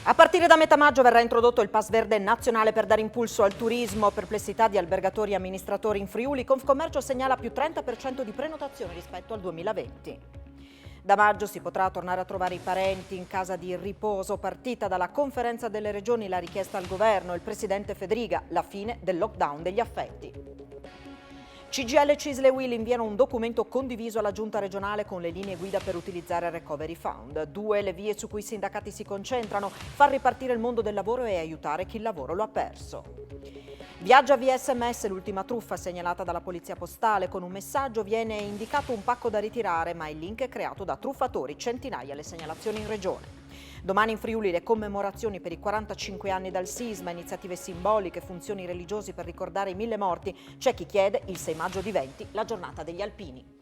A partire da metà maggio verrà introdotto il Pass Verde nazionale per dare impulso al turismo. Perplessità di albergatori e amministratori in Friuli, Confcommercio segnala più 30% di prenotazioni rispetto al 2020. Da maggio si potrà tornare a trovare i parenti in casa di riposo. Partita dalla conferenza delle regioni la richiesta al governo. Il presidente Fedriga, la fine del lockdown degli affetti. CGIL, CISL e UIL inviano un documento condiviso alla Giunta regionale con le linee guida per utilizzare il Recovery Fund. 2 le vie su cui i sindacati si concentrano: far ripartire il mondo del lavoro e aiutare chi il lavoro lo ha perso. Viaggia via SMS l'ultima truffa segnalata dalla polizia postale. Con un messaggio viene indicato un pacco da ritirare, ma il link è creato da truffatori. Centinaia le segnalazioni in regione. Domani in Friuli le commemorazioni per i 45 anni dal sisma, iniziative simboliche, funzioni religiosi per ricordare i 1000 morti. C'è chi chiede il 6 maggio diventi la giornata degli alpini.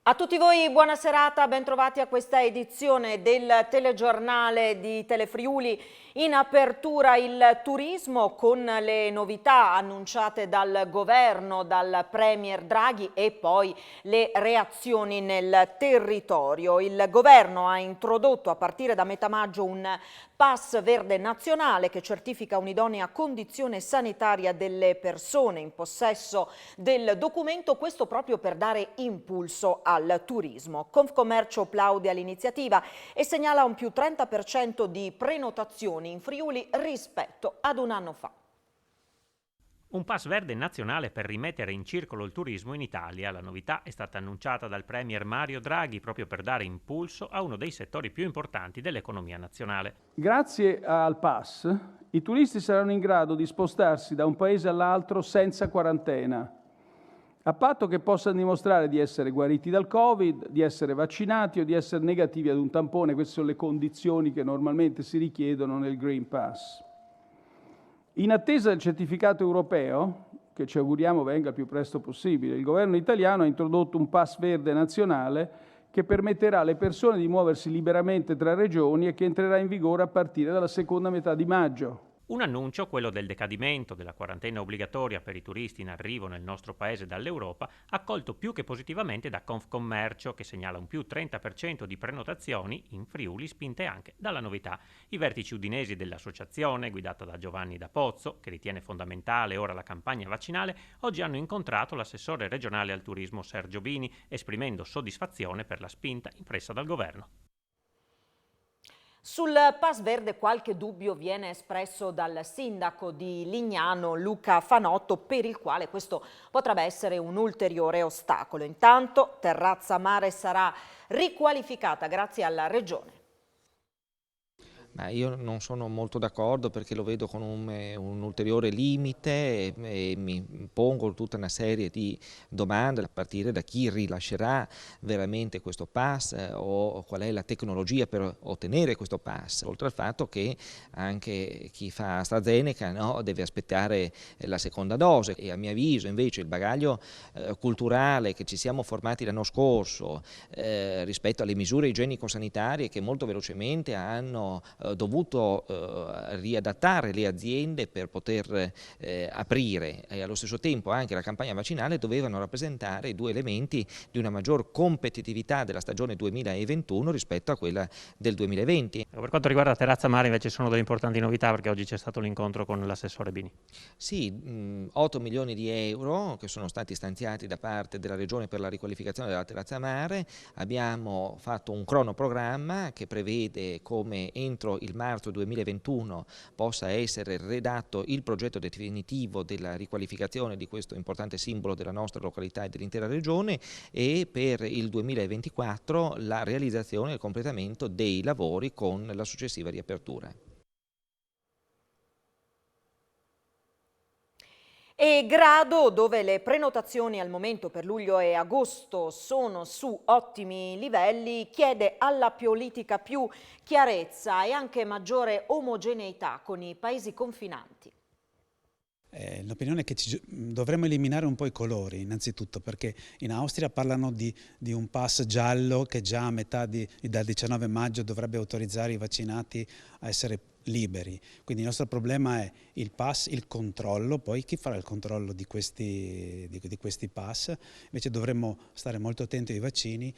A tutti voi buona serata, bentrovati a questa edizione del telegiornale di Telefriuli. In apertura il turismo con le novità annunciate dal governo, dal premier Draghi e poi le reazioni nel territorio. Il governo ha introdotto a partire da metà maggio un Pass Verde nazionale che certifica un'idonea condizione sanitaria delle persone in possesso del documento, questo proprio per dare impulso al turismo. Confcommercio plaude all'iniziativa e segnala un più 30% di prenotazioni in Friuli rispetto ad un anno fa. Un pass verde nazionale per rimettere in circolo il turismo in Italia. La novità è stata annunciata dal premier Mario Draghi proprio per dare impulso a uno dei settori più importanti dell'economia nazionale. Grazie al pass, i turisti saranno in grado di spostarsi da un paese all'altro senza quarantena, a patto che possano dimostrare di essere guariti dal Covid, di essere vaccinati o di essere negativi ad un tampone. Queste sono le condizioni che normalmente si richiedono nel Green Pass. In attesa del certificato europeo, che ci auguriamo venga il più presto possibile, il governo italiano ha introdotto un pass verde nazionale che permetterà alle persone di muoversi liberamente tra regioni e che entrerà in vigore a partire dalla seconda metà di maggio. Un annuncio, quello del decadimento della quarantena obbligatoria per i turisti in arrivo nel nostro paese dall'Europa, accolto più che positivamente da Confcommercio, che segnala un più 30% di prenotazioni in Friuli, spinte anche dalla novità. I vertici udinesi dell'associazione, guidata da Giovanni Da Pozzo, che ritiene fondamentale ora la campagna vaccinale, oggi hanno incontrato l'assessore regionale al turismo Sergio Bini, esprimendo soddisfazione per la spinta impressa dal governo. Sul Pass Verde qualche dubbio viene espresso dal sindaco di Lignano, Luca Fanotto, per il quale questo potrebbe essere un ulteriore ostacolo. Intanto Terrazza Mare sarà riqualificata grazie alla Regione. Ma io non sono molto d'accordo perché lo vedo con un ulteriore limite e mi pongo tutta una serie di domande a partire da chi rilascerà veramente questo pass o qual è la tecnologia per ottenere questo pass, oltre al fatto che anche chi fa AstraZeneca, no, deve aspettare la seconda dose e a mio avviso invece il bagaglio culturale che ci siamo formati l'anno scorso rispetto alle misure igienico-sanitarie che molto velocemente hanno dovuto riadattare le aziende per poter aprire e allo stesso tempo anche la campagna vaccinale dovevano rappresentare due elementi di una maggior competitività della stagione 2021 rispetto a quella del 2020. Per quanto riguarda Terrazza Mare invece sono delle importanti novità perché oggi c'è stato l'incontro con l'assessore Bini. Sì, 8 milioni di euro che sono stati stanziati da parte della Regione per la riqualificazione della Terrazza Mare. Abbiamo fatto un cronoprogramma che prevede come entro il marzo 2021 possa essere redatto il progetto definitivo della riqualificazione di questo importante simbolo della nostra località e dell'intera regione e per il 2024 la realizzazione e il completamento dei lavori con la successiva riapertura. E Grado, dove le prenotazioni al momento per luglio e agosto sono su ottimi livelli, chiede alla politica più chiarezza e anche maggiore omogeneità con i paesi confinanti. L'opinione è che dovremmo eliminare un po' i colori, innanzitutto perché in Austria parlano di un pass giallo che già a metà dal 19 maggio dovrebbe autorizzare i vaccinati a essere liberi. Quindi il nostro problema è il pass, il controllo, poi chi farà il controllo di questi pass? Invece dovremmo stare molto attenti ai vaccini,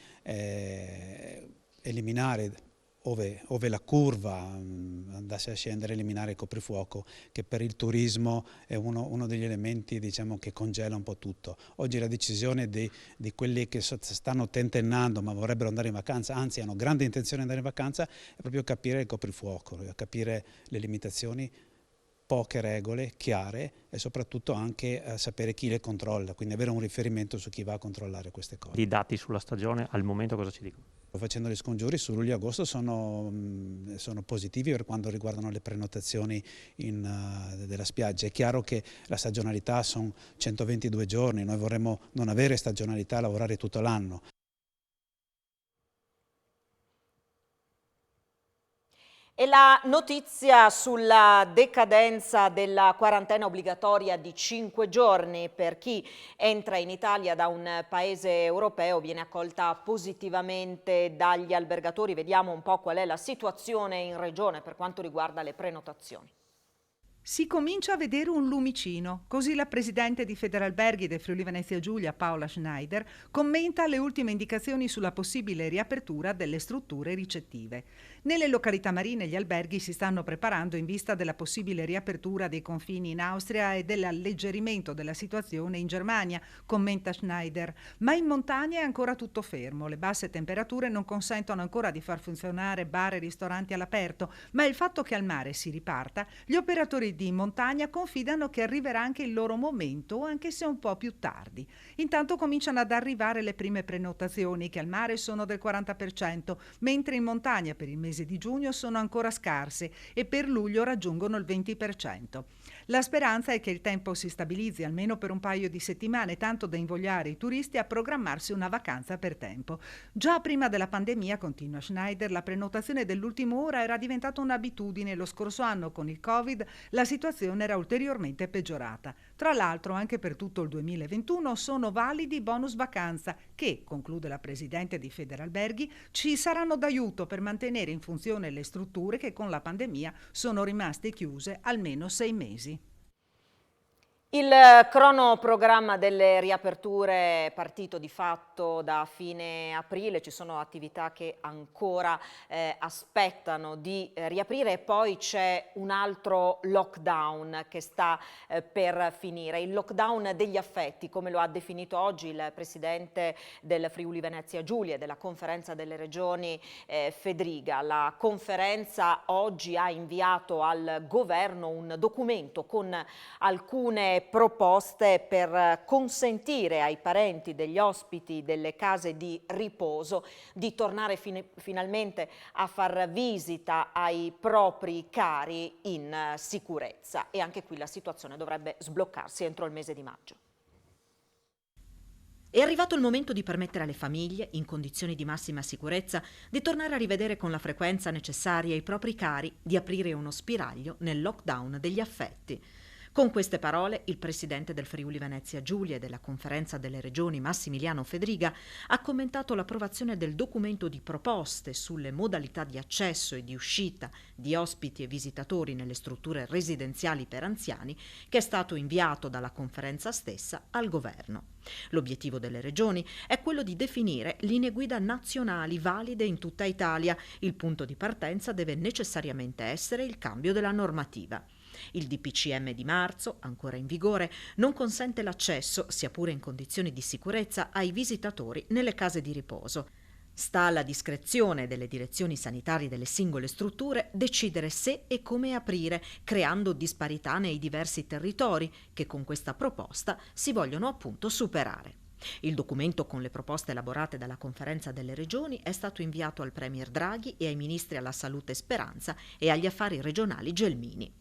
eliminare ove la curva andasse a scendere, eliminare il coprifuoco, che per il turismo è uno degli elementi, diciamo, che congela un po' tutto. Oggi la decisione di quelli che stanno tentennando ma vorrebbero andare in vacanza, anzi hanno grande intenzione di andare in vacanza, è proprio capire il coprifuoco, capire le limitazioni, poche regole chiare e soprattutto anche sapere chi le controlla, quindi avere un riferimento su chi va a controllare queste cose. I dati sulla stagione al momento cosa ci dicono? Facendo gli scongiuri su luglio e agosto sono positivi per quanto riguardano le prenotazioni della spiaggia. È chiaro che la stagionalità sono 122 giorni, noi vorremmo non avere stagionalità, lavorare tutto l'anno. E la notizia sulla decadenza della quarantena obbligatoria di 5 giorni per chi entra in Italia da un paese europeo viene accolta positivamente dagli albergatori. Vediamo un po' qual è la situazione in regione per quanto riguarda le prenotazioni. Si comincia a vedere un lumicino, così la presidente di Federalberghi del Friuli Venezia Giulia, Paola Schneider, commenta le ultime indicazioni sulla possibile riapertura delle strutture ricettive. Nelle località marine gli alberghi si stanno preparando in vista della possibile riapertura dei confini in Austria e dell'alleggerimento della situazione in Germania, commenta Schneider, ma in montagna è ancora tutto fermo. Le basse temperature non consentono ancora di far funzionare bar e ristoranti all'aperto, ma il fatto che al mare si riparta, gli operatori di montagna confidano che arriverà anche il loro momento, anche se un po' più tardi. Intanto cominciano ad arrivare le prime prenotazioni, che al mare sono del 40%, mentre in montagna per il mese di giugno sono ancora scarse e per luglio raggiungono il 20%. La speranza è che il tempo si stabilizzi almeno per un paio di settimane, tanto da invogliare i turisti a programmarsi una vacanza per tempo. Già prima della pandemia, continua Schneider, la prenotazione dell'ultima ora era diventata un'abitudine. Lo scorso anno, con il Covid, la situazione era ulteriormente peggiorata. Tra l'altro, anche per tutto il 2021 sono validi i bonus vacanza che, conclude la presidente di Federalberghi, ci saranno d'aiuto per mantenere in funzione le strutture che con la pandemia sono rimaste chiuse almeno 6 mesi. Il cronoprogramma delle riaperture è partito di fatto da fine aprile, ci sono attività che ancora aspettano di riaprire e poi c'è un altro lockdown che sta per finire, il lockdown degli affetti, come lo ha definito oggi il presidente del Friuli Venezia Giulia e della conferenza delle regioni Fedriga. La conferenza oggi ha inviato al governo un documento con alcune proposte per consentire ai parenti degli ospiti delle case di riposo di tornare finalmente a far visita ai propri cari in sicurezza, e anche qui la situazione dovrebbe sbloccarsi entro il mese di maggio. È arrivato il momento di permettere alle famiglie, in condizioni di massima sicurezza, di tornare a rivedere con la frequenza necessaria i propri cari, di aprire uno spiraglio nel lockdown degli affetti. Con queste parole il presidente del Friuli Venezia Giulia e della conferenza delle regioni Massimiliano Fedriga ha commentato l'approvazione del documento di proposte sulle modalità di accesso e di uscita di ospiti e visitatori nelle strutture residenziali per anziani, che è stato inviato dalla conferenza stessa al governo. L'obiettivo delle regioni è quello di definire linee guida nazionali valide in tutta Italia. Il punto di partenza deve necessariamente essere il cambio della normativa. Il DPCM di marzo, ancora in vigore, non consente l'accesso, sia pure in condizioni di sicurezza, ai visitatori nelle case di riposo. Sta alla discrezione delle direzioni sanitarie delle singole strutture decidere se e come aprire, creando disparità nei diversi territori che con questa proposta si vogliono appunto superare. Il documento con le proposte elaborate dalla Conferenza delle Regioni è stato inviato al Premier Draghi e ai ministri alla Salute Speranza e agli Affari Regionali Gelmini.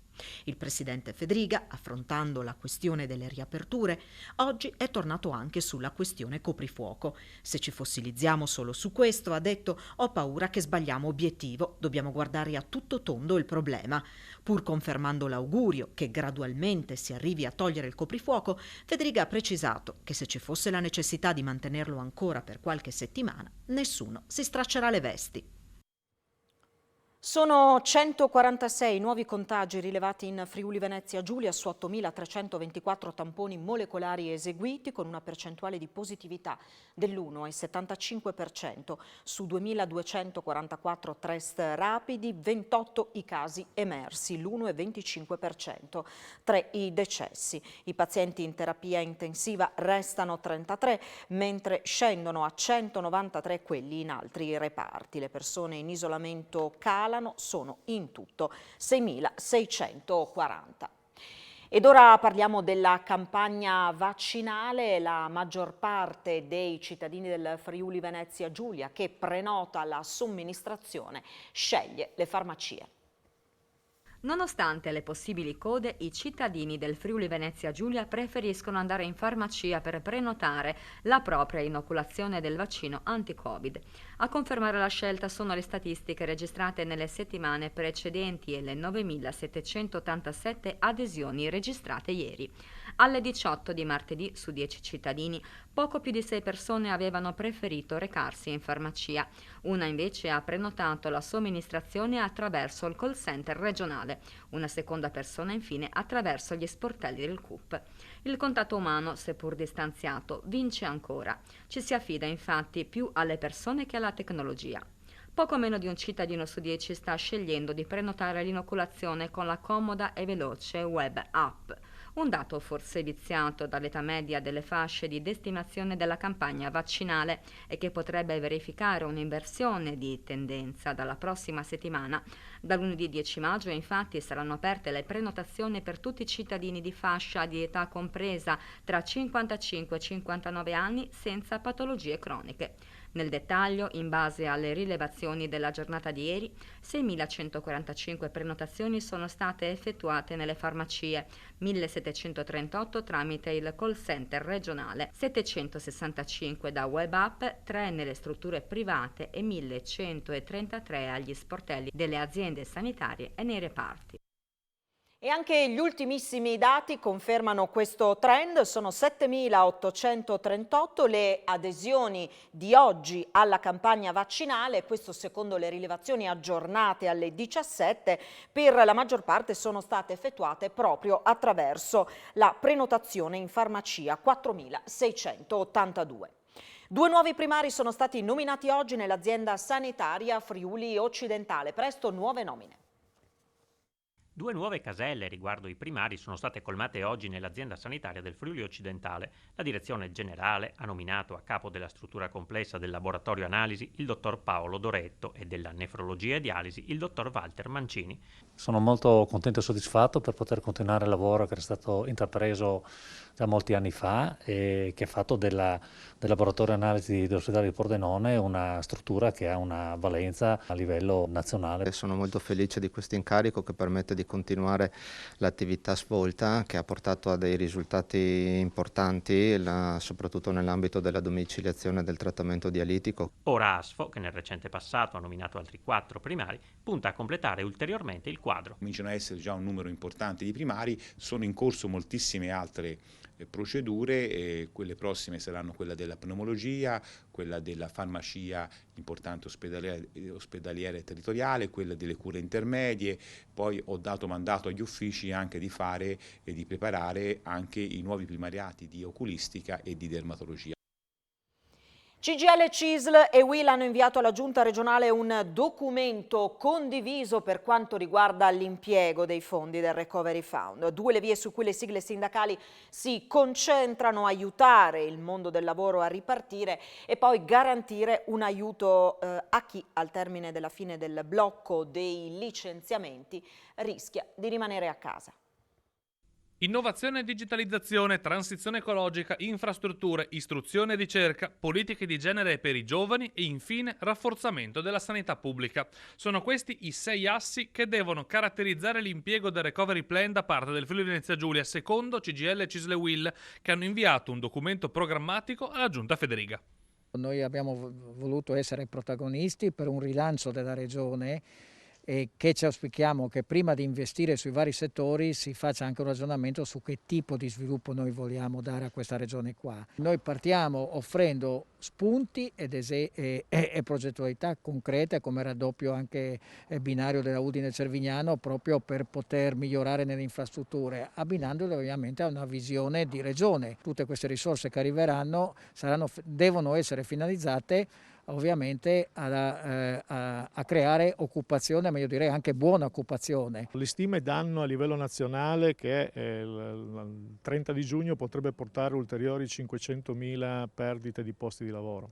Il presidente Fedriga, affrontando la questione delle riaperture, oggi è tornato anche sulla questione coprifuoco. Se ci fossilizziamo solo su questo, ha detto, ho paura che sbagliamo obiettivo, dobbiamo guardare a tutto tondo il problema. Pur confermando l'augurio che gradualmente si arrivi a togliere il coprifuoco, Fedriga ha precisato che se ci fosse la necessità di mantenerlo ancora per qualche settimana, nessuno si straccerà le vesti. Sono 146 nuovi contagi rilevati in Friuli Venezia Giulia su 8.324 tamponi molecolari eseguiti, con una percentuale di positività dell'1,75%. Su 2.244 test rapidi, 28 i casi emersi, l'1,25%, 3 i decessi. I pazienti in terapia intensiva restano 33, mentre scendono a 193 quelli in altri reparti. Le persone in isolamento calano, sono in tutto 6.640. Ed ora parliamo della campagna vaccinale. La maggior parte dei cittadini del Friuli Venezia Giulia che prenota la somministrazione sceglie le farmacie. Nonostante le possibili code, i cittadini del Friuli Venezia Giulia preferiscono andare in farmacia per prenotare la propria inoculazione del vaccino anti-Covid. A confermare la scelta sono le statistiche registrate nelle settimane precedenti e le 9.787 adesioni registrate ieri. Alle 18 di martedì, su 10 cittadini, poco più di 6 persone avevano preferito recarsi in farmacia. Una invece ha prenotato la somministrazione attraverso il call center regionale. Una seconda persona infine attraverso gli sportelli del CUP. Il contatto umano, seppur distanziato, vince ancora. Ci si affida infatti più alle persone che alla tecnologia. Poco meno di un cittadino su 10 sta scegliendo di prenotare l'inoculazione con la comoda e veloce web app. Un dato forse viziato dall'età media delle fasce di destinazione della campagna vaccinale e che potrebbe verificare un'inversione di tendenza dalla prossima settimana. Da lunedì 10 maggio infatti saranno aperte le prenotazioni per tutti i cittadini di fascia di età compresa tra 55 e 59 anni senza patologie croniche. Nel dettaglio, in base alle rilevazioni della giornata di ieri, 6.145 prenotazioni sono state effettuate nelle farmacie, 1.738 tramite il call center regionale, 765 da web app, 3 nelle strutture private e 1.133 agli sportelli delle aziende sanitarie e nei reparti. E anche gli ultimissimi dati confermano questo trend. Sono 7.838 le adesioni di oggi alla campagna vaccinale, questo secondo le rilevazioni aggiornate alle 17, per la maggior parte sono state effettuate proprio attraverso la prenotazione in farmacia, 4.682. 2 nuovi primari sono stati nominati oggi nell'azienda sanitaria Friuli Occidentale, presto nuove nomine. 2 nuove caselle riguardo i primari sono state colmate oggi nell'azienda sanitaria del Friuli Occidentale. La direzione generale ha nominato a capo della struttura complessa del laboratorio analisi il dottor Paolo Doretto e della nefrologia e dialisi il dottor Walter Mancini. Sono molto contento e soddisfatto per poter continuare il lavoro che era stato intrapreso già molti anni fa e che ha fatto del laboratorio analisi dell'ospedale di Pordenone una struttura che ha una valenza a livello nazionale. Sono molto felice di questo incarico che permette di continuare l'attività svolta, che ha portato a dei risultati importanti, soprattutto nell'ambito della domiciliazione del trattamento dialitico. Ora ASFO, che nel recente passato ha nominato altri 4 primari, punta a completare ulteriormente il quadro. Cominciano ad essere già un numero importante di primari, sono in corso moltissime altre procedure, quelle prossime saranno quella della pneumologia, quella della farmacia importante ospedaliera e territoriale, quella delle cure intermedie. Poi ho dato mandato agli uffici anche di fare e di preparare anche i nuovi primariati di oculistica e di dermatologia. CGIL, CISL e UIL hanno inviato alla Giunta regionale un documento condiviso per quanto riguarda l'impiego dei fondi del Recovery Fund. 2 le vie su cui le sigle sindacali si concentrano: aiutare il mondo del lavoro a ripartire e poi garantire un aiuto a chi al termine della fine del blocco dei licenziamenti rischia di rimanere a casa. Innovazione e digitalizzazione, transizione ecologica, infrastrutture, istruzione e ricerca, politiche di genere per i giovani e infine rafforzamento della sanità pubblica. Sono questi i 6 assi che devono caratterizzare l'impiego del Recovery Plan da parte del Friuli Venezia Giulia, secondo CGIL e Cisle Will, che hanno inviato un documento programmatico alla Giunta Federiga. Noi abbiamo voluto essere protagonisti per un rilancio della regione e che ci auspichiamo che prima di investire sui vari settori si faccia anche un ragionamento su che tipo di sviluppo noi vogliamo dare a questa regione qua. Noi partiamo offrendo spunti e progettualità concrete come raddoppio anche binario della Udine-Cervignano proprio per poter migliorare nelle infrastrutture, abbinandole ovviamente a una visione di regione. Tutte queste risorse che arriveranno devono essere finalizzate ovviamente a creare occupazione, meglio dire anche buona occupazione. Le stime danno a livello nazionale che il 30 di giugno potrebbe portare ulteriori 500.000 perdite di posti di lavoro.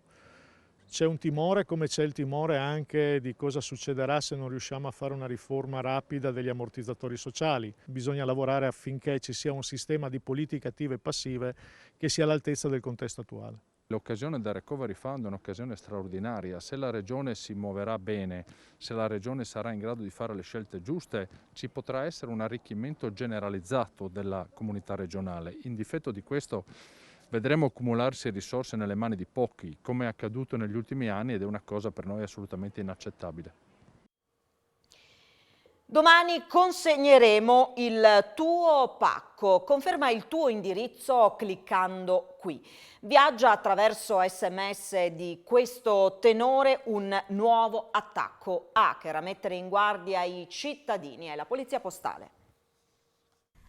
C'è un timore, come c'è il timore anche di cosa succederà se non riusciamo a fare una riforma rapida degli ammortizzatori sociali. Bisogna lavorare affinché ci sia un sistema di politiche attive e passive che sia all'altezza del contesto attuale. L'occasione del Recovery Fund è un'occasione straordinaria. Se la Regione si muoverà bene, se la Regione sarà in grado di fare le scelte giuste, ci potrà essere un arricchimento generalizzato della comunità regionale. In difetto di questo vedremo accumularsi risorse nelle mani di pochi, come è accaduto negli ultimi anni, ed è una cosa per noi assolutamente inaccettabile. Domani consegneremo il tuo pacco. Conferma il tuo indirizzo cliccando qui. Viaggia attraverso SMS di questo tenore un nuovo attacco hacker a mettere in guardia i cittadini e la polizia postale.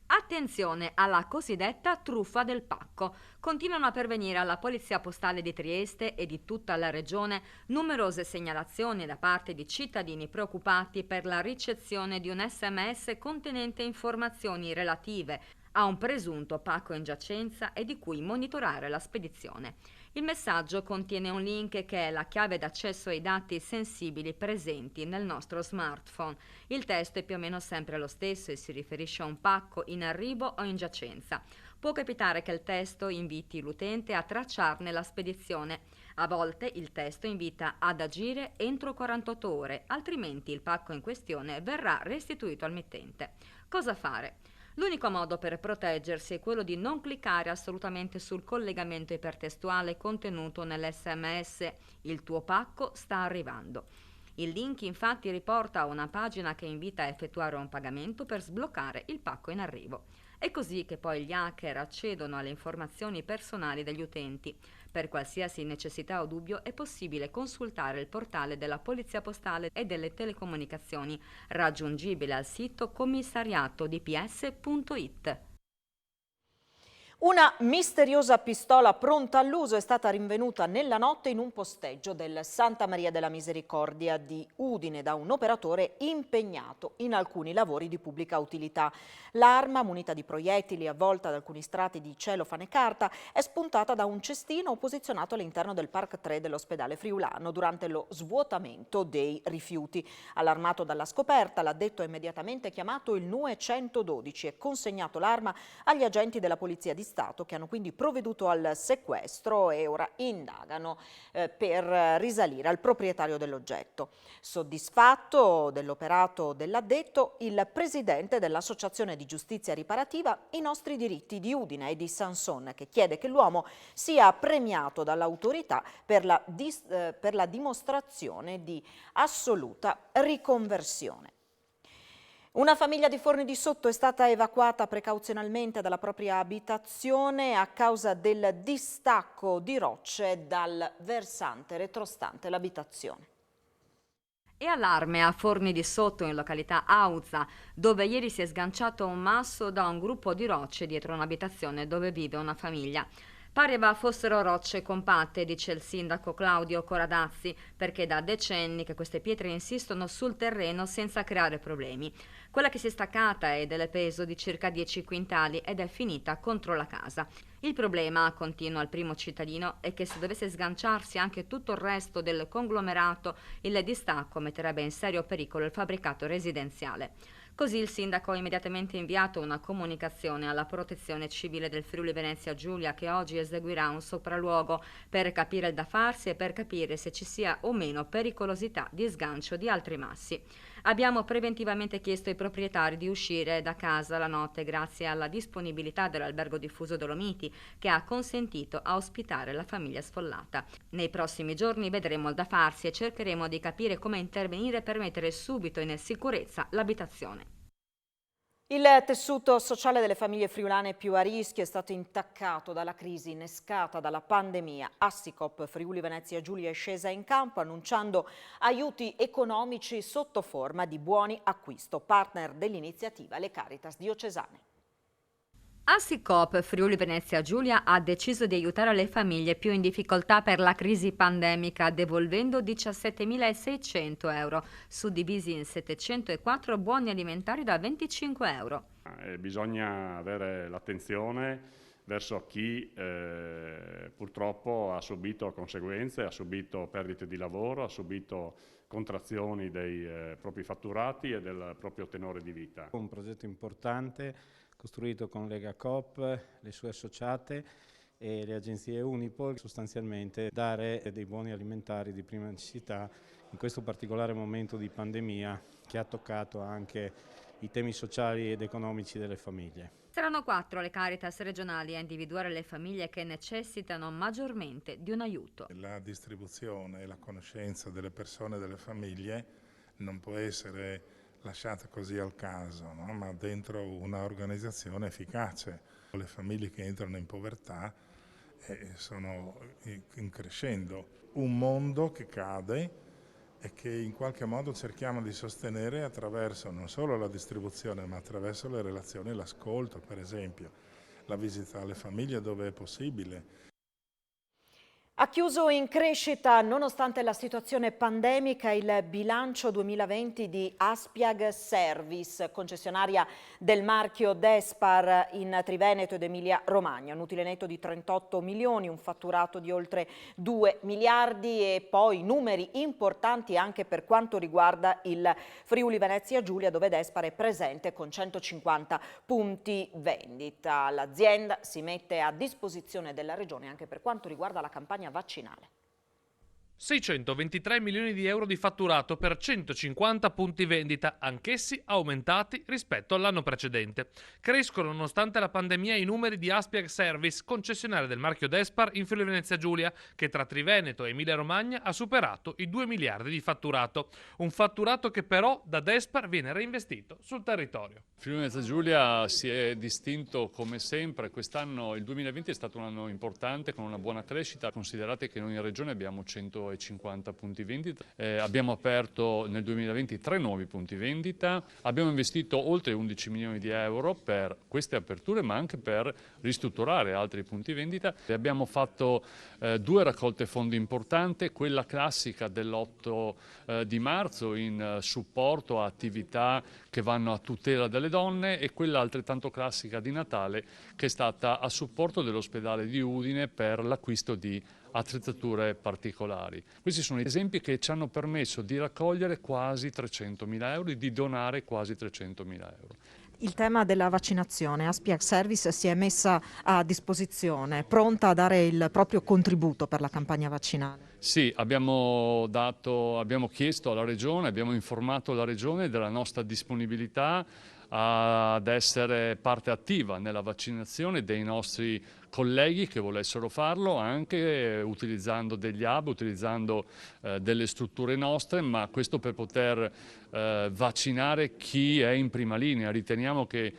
Attenzione alla cosiddetta truffa del pacco. Continuano a pervenire alla Polizia Postale di Trieste e di tutta la regione numerose segnalazioni da parte di cittadini preoccupati per la ricezione di un SMS contenente informazioni relative a un presunto pacco in giacenza e di cui monitorare la spedizione. Il messaggio contiene un link che è la chiave d'accesso ai dati sensibili presenti nel nostro smartphone. Il testo è più o meno sempre lo stesso e si riferisce a un pacco in arrivo o in giacenza. Può capitare che il testo inviti l'utente a tracciarne la spedizione. A volte il testo invita ad agire entro 48 ore, altrimenti il pacco in questione verrà restituito al mittente. Cosa fare? L'unico modo per proteggersi è quello di non cliccare assolutamente sul collegamento ipertestuale contenuto nell'SMS. Il tuo pacco sta arrivando. Il link infatti riporta a una pagina che invita a effettuare un pagamento per sbloccare il pacco in arrivo. È così che poi gli hacker accedono alle informazioni personali degli utenti. Per qualsiasi necessità o dubbio è possibile consultare il portale della Polizia Postale e delle Telecomunicazioni, raggiungibile al sito commissariatodps.it. Una misteriosa pistola pronta all'uso è stata rinvenuta nella notte in un posteggio del Santa Maria della Misericordia di Udine da un operatore impegnato in alcuni lavori di pubblica utilità. L'arma, munita di proiettili avvolta da alcuni strati di celofane e carta, è spuntata da un cestino posizionato all'interno del Park 3 dell'ospedale friulano durante lo svuotamento dei rifiuti. Allarmato dalla scoperta, l'addetto ha immediatamente chiamato il NUE 112 e consegnato l'arma agli agenti della Polizia di Stato, che hanno quindi provveduto al sequestro e ora indagano per risalire al proprietario dell'oggetto. Soddisfatto dell'operato dell'addetto, il presidente dell'Associazione di Giustizia Riparativa I Nostri Diritti di Udine e di Sanson, che chiede che l'uomo sia premiato dall'autorità per la dimostrazione di assoluta riconversione. Una famiglia di Forni di Sotto è stata evacuata precauzionalmente dalla propria abitazione a causa del distacco di rocce dal versante retrostante l'abitazione. E allarme a Forni di Sotto, in località Auza, dove ieri si è sganciato un masso da un gruppo di rocce dietro un'abitazione dove vive una famiglia. Pareva fossero rocce compatte, dice il sindaco Claudio Coradazzi, perché da decenni che queste pietre insistono sul terreno senza creare problemi. Quella che si è staccata è del peso di circa 10 quintali ed è finita contro la casa. Il problema, continua il primo cittadino, è che se dovesse sganciarsi anche tutto il resto del conglomerato, il distacco metterebbe in serio pericolo il fabbricato residenziale. Così il sindaco ha immediatamente inviato una comunicazione alla Protezione Civile del Friuli Venezia Giulia, che oggi eseguirà un sopralluogo per capire il da farsi e per capire se ci sia o meno pericolosità di sgancio di altri massi. Abbiamo preventivamente chiesto ai proprietari di uscire da casa la notte grazie alla disponibilità dell'albergo diffuso Dolomiti, che ha consentito a ospitare la famiglia sfollata. Nei prossimi giorni vedremo il da farsi e cercheremo di capire come intervenire per mettere subito in sicurezza l'abitazione. Il tessuto sociale delle famiglie friulane più a rischio è stato intaccato dalla crisi innescata dalla pandemia. Assicop Friuli Venezia Giulia è scesa in campo annunciando aiuti economici sotto forma di buoni acquisto. Partner dell'iniziativa le Caritas diocesane. Assicop Friuli Venezia Giulia ha deciso di aiutare le famiglie più in difficoltà per la crisi pandemica, devolvendo 17.600 euro, suddivisi in 704 buoni alimentari da 25 euro. Bisogna avere l'attenzione verso chi purtroppo ha subito conseguenze, ha subito perdite di lavoro, ha subito contrazioni dei propri fatturati e del proprio tenore di vita. Un progetto importante costruito con Lega Coop, le sue associate e le agenzie Unipol, sostanzialmente dare dei buoni alimentari di prima necessità in questo particolare momento di pandemia che ha toccato anche i temi sociali ed economici delle famiglie. Saranno 4 le Caritas regionali a individuare le famiglie che necessitano maggiormente di un aiuto. La distribuzione e la conoscenza delle persone e delle famiglie non può essere lasciata così al caso, no? Ma dentro una organizzazione efficace. Le famiglie che entrano in povertà sono in crescendo. Un mondo che cade e che in qualche modo cerchiamo di sostenere attraverso non solo la distribuzione, ma attraverso le relazioni e l'ascolto, per esempio, la visita alle famiglie dove è possibile. Ha chiuso in crescita, nonostante la situazione pandemica, il bilancio 2020 di Aspiag Service, concessionaria del marchio Despar in Triveneto ed Emilia Romagna. Un utile netto di 38 milioni, un fatturato di oltre 2 miliardi e poi numeri importanti anche per quanto riguarda il Friuli Venezia Giulia, dove Despar è presente con 150 punti vendita. L'azienda si mette a disposizione della Regione anche per quanto riguarda la campagna vaccinale. 623 milioni di euro di fatturato per 150 punti vendita, anch'essi aumentati rispetto all'anno precedente. Crescono nonostante la pandemia i numeri di Aspiag Service, concessionaria del marchio Despar in Friuli Venezia Giulia, che tra Triveneto e Emilia Romagna ha superato i 2 miliardi di fatturato. Un fatturato che però da Despar viene reinvestito sul territorio. Friuli Venezia Giulia si è distinto come sempre. Quest'anno, il 2020, è stato un anno importante con una buona crescita. Considerate che noi in regione abbiamo 150 punti vendita. Abbiamo aperto nel 2020 3 nuovi punti vendita. Abbiamo investito oltre 11 milioni di euro per queste aperture, ma anche per ristrutturare altri punti vendita. Abbiamo fatto 2 raccolte fondi importanti, quella classica dell'8 di marzo in supporto a attività che vanno a tutela delle donne, e quella altrettanto classica di Natale che è stata a supporto dell'ospedale di Udine per l'acquisto di attrezzature particolari. Questi sono esempi che ci hanno permesso di raccogliere quasi 300.000 euro e di donare quasi 300.000 euro. Il tema della vaccinazione, Aspiag Service si è messa a disposizione, pronta a dare il proprio contributo per la campagna vaccinale. Sì, abbiamo chiesto alla Regione, abbiamo informato la Regione della nostra disponibilità ad essere parte attiva nella vaccinazione dei nostri colleghi che volessero farlo, anche utilizzando degli hub, utilizzando delle strutture nostre, ma questo per poter vaccinare chi è in prima linea. Riteniamo che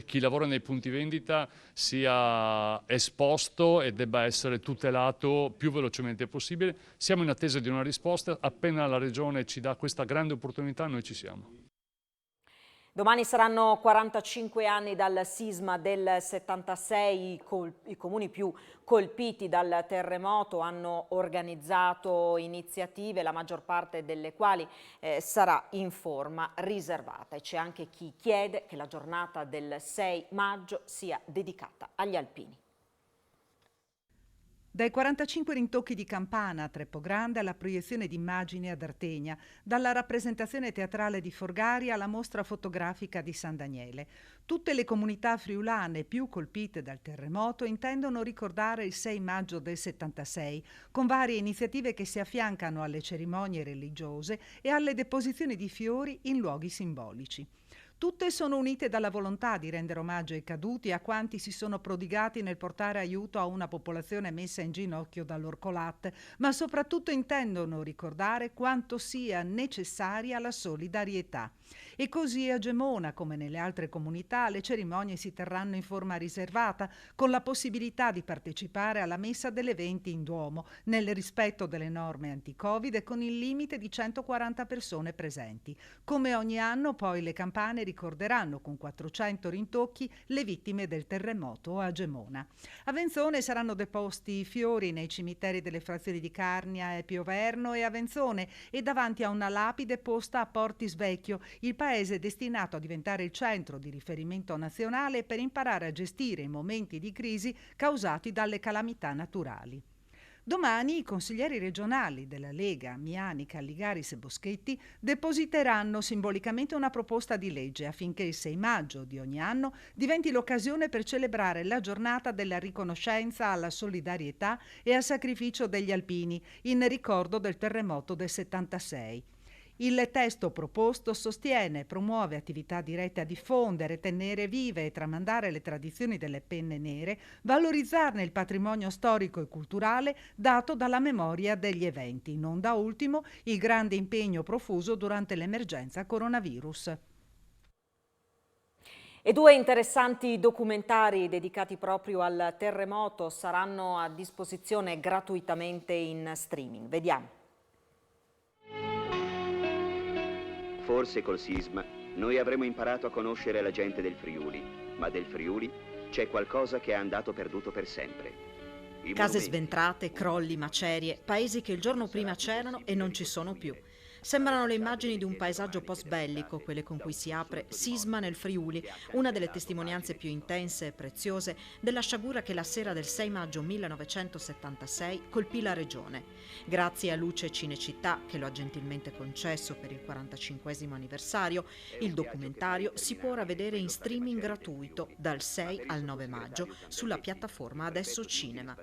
chi lavora nei punti vendita sia esposto e debba essere tutelato più velocemente possibile. Siamo in attesa di una risposta. Appena la Regione ci dà questa grande opportunità, noi ci siamo. Domani saranno 45 anni dal sisma del 76, i comuni più colpiti dal terremoto hanno organizzato iniziative, la maggior parte delle quali sarà in forma riservata, e c'è anche chi chiede che la giornata del 6 maggio sia dedicata agli alpini. Dai 45 rintocchi di campana a Treppo Grande alla proiezione di immagini ad Artegna, dalla rappresentazione teatrale di Forgari alla mostra fotografica di San Daniele. Tutte le comunità friulane più colpite dal terremoto intendono ricordare il 6 maggio del 76, con varie iniziative che si affiancano alle cerimonie religiose e alle deposizioni di fiori in luoghi simbolici. Tutte sono unite dalla volontà di rendere omaggio ai caduti e a quanti si sono prodigati nel portare aiuto a una popolazione messa in ginocchio dall'Orcolat, ma soprattutto intendono ricordare quanto sia necessaria la solidarietà. E così a Gemona, come nelle altre comunità, le cerimonie si terranno in forma riservata, con la possibilità di partecipare alla messa delle 20 in Duomo, nel rispetto delle norme anti-Covid e con il limite di 140 persone presenti. Come ogni anno, poi, le campane ricorderanno con 400 rintocchi le vittime del terremoto a Gemona. A Venzone saranno deposti fiori nei cimiteri delle frazioni di Carnia e Pioverno e Avenzone e davanti a una lapide posta a Portisvecchio, il paese destinato a diventare il centro di riferimento nazionale per imparare a gestire i momenti di crisi causati dalle calamità naturali. Domani i consiglieri regionali della Lega, Miani, Calligaris e Boschetti, depositeranno simbolicamente una proposta di legge affinché il 6 maggio di ogni anno diventi l'occasione per celebrare la giornata della riconoscenza alla solidarietà e al sacrificio degli alpini in ricordo del terremoto del 76. Il testo proposto sostiene e promuove attività dirette a diffondere, tenere vive e tramandare le tradizioni delle penne nere, valorizzarne il patrimonio storico e culturale dato dalla memoria degli eventi, non da ultimo il grande impegno profuso durante l'emergenza coronavirus. E 2 interessanti documentari dedicati proprio al terremoto saranno a disposizione gratuitamente in streaming. Vediamo. Forse col sisma noi avremo imparato a conoscere la gente del Friuli, ma del Friuli c'è qualcosa che è andato perduto per sempre. Case sventrate, crolli, macerie, paesi che il giorno prima c'erano e non ci sono più. Sembrano le immagini di un paesaggio post-bellico, quelle con cui si apre Sisma nel Friuli, una delle testimonianze più intense e preziose della sciagura che la sera del 6 maggio 1976 colpì la regione. Grazie a Luce Cinecittà, che lo ha gentilmente concesso per il 45esimo anniversario, il documentario si può ora vedere in streaming gratuito dal 6 al 9 maggio sulla piattaforma Adesso Cinema.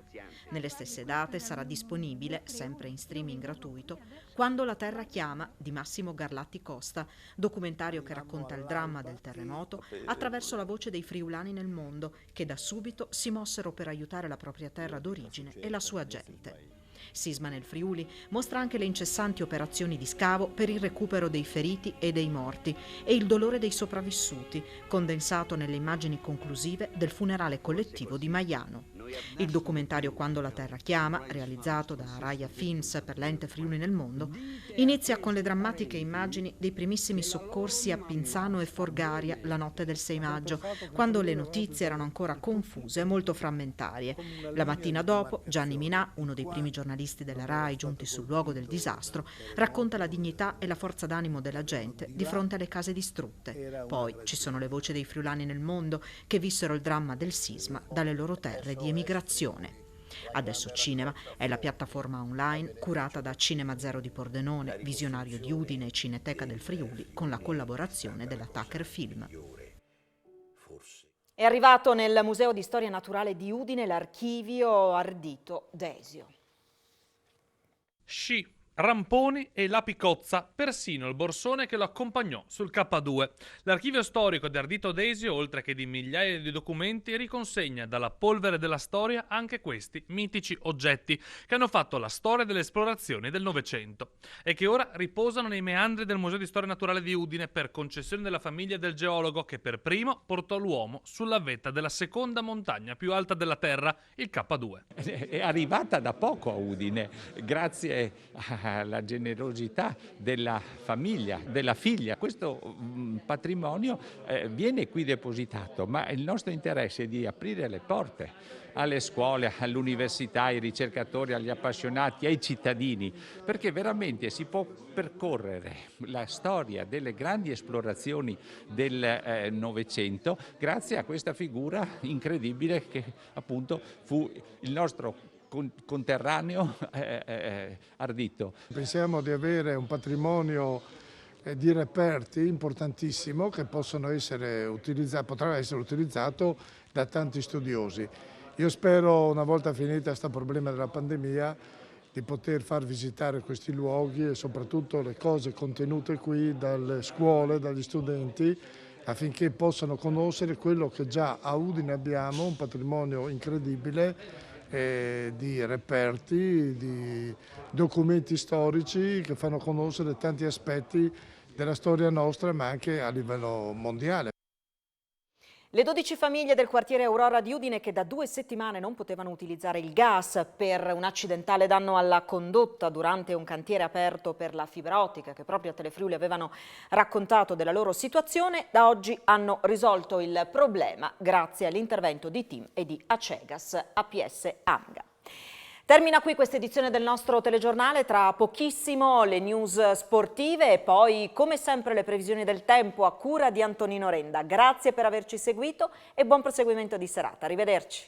Nelle stesse date sarà disponibile, sempre in streaming gratuito, Quando la terra chiama di Massimo Garlatti Costa, documentario che racconta il dramma del terremoto attraverso la voce dei friulani nel mondo che da subito si mossero per aiutare la propria terra d'origine e la sua gente. Sisma nel Friuli mostra anche le incessanti operazioni di scavo per il recupero dei feriti e dei morti e il dolore dei sopravvissuti, condensato nelle immagini conclusive del funerale collettivo di Maiano. Il documentario Quando la terra chiama, realizzato da Raya Films per l'ente Friuli nel mondo, inizia con le drammatiche immagini dei primissimi soccorsi a Pinzano e Forgaria la notte del 6 maggio, quando le notizie erano ancora confuse e molto frammentarie. La mattina dopo, Gianni Minà, uno dei primi giornalisti della RAI giunti sul luogo del disastro, racconta la dignità e la forza d'animo della gente di fronte alle case distrutte. Poi ci sono le voci dei friulani nel mondo che vissero il dramma del sisma dalle loro terre di emigrazione. Adesso Cinema è la piattaforma online curata da Cinema Zero di Pordenone, Visionario di Udine e Cineteca del Friuli con la collaborazione della Tucker Film. È arrivato nel Museo di Storia Naturale di Udine l'archivio Ardito Desio. Sci, ramponi e la picozza, persino il borsone che lo accompagnò sul K2. L'archivio storico di Ardito Desio, oltre che di migliaia di documenti, riconsegna dalla polvere della storia anche questi mitici oggetti che hanno fatto la storia delle esplorazioni del Novecento e che ora riposano nei meandri del Museo di Storia Naturale di Udine per concessione della famiglia del geologo che per primo portò l'uomo sulla vetta della seconda montagna più alta della Terra, il K2. È arrivata da poco a Udine, grazie alla generosità della famiglia, della figlia. Questo patrimonio viene qui depositato, ma il nostro interesse è di aprire le porte alle scuole, all'università, ai ricercatori, agli appassionati, ai cittadini, perché veramente si può percorrere la storia delle grandi esplorazioni del Novecento grazie a questa figura incredibile che appunto fu il nostro conterraneo ardito. Pensiamo di avere un patrimonio di reperti importantissimo che potrebbe essere utilizzato da tanti studiosi. Io spero, una volta finita questo problema della pandemia, di poter far visitare questi luoghi e soprattutto le cose contenute qui dalle scuole, dagli studenti, affinché possano conoscere quello che già a Udine abbiamo, un patrimonio incredibile di reperti, di documenti storici che fanno conoscere tanti aspetti della storia nostra, ma anche a livello mondiale. Le 12 famiglie del quartiere Aurora di Udine che da 2 settimane non potevano utilizzare il gas per un accidentale danno alla condotta durante un cantiere aperto per la fibra ottica che proprio a Telefriuli avevano raccontato della loro situazione, da oggi hanno risolto il problema grazie all'intervento di TIM e di Acegas APS Anga. Termina qui questa edizione del nostro telegiornale, tra pochissimo le news sportive e poi come sempre le previsioni del tempo a cura di Antonino Renda. Grazie per averci seguito e buon proseguimento di serata. Arrivederci.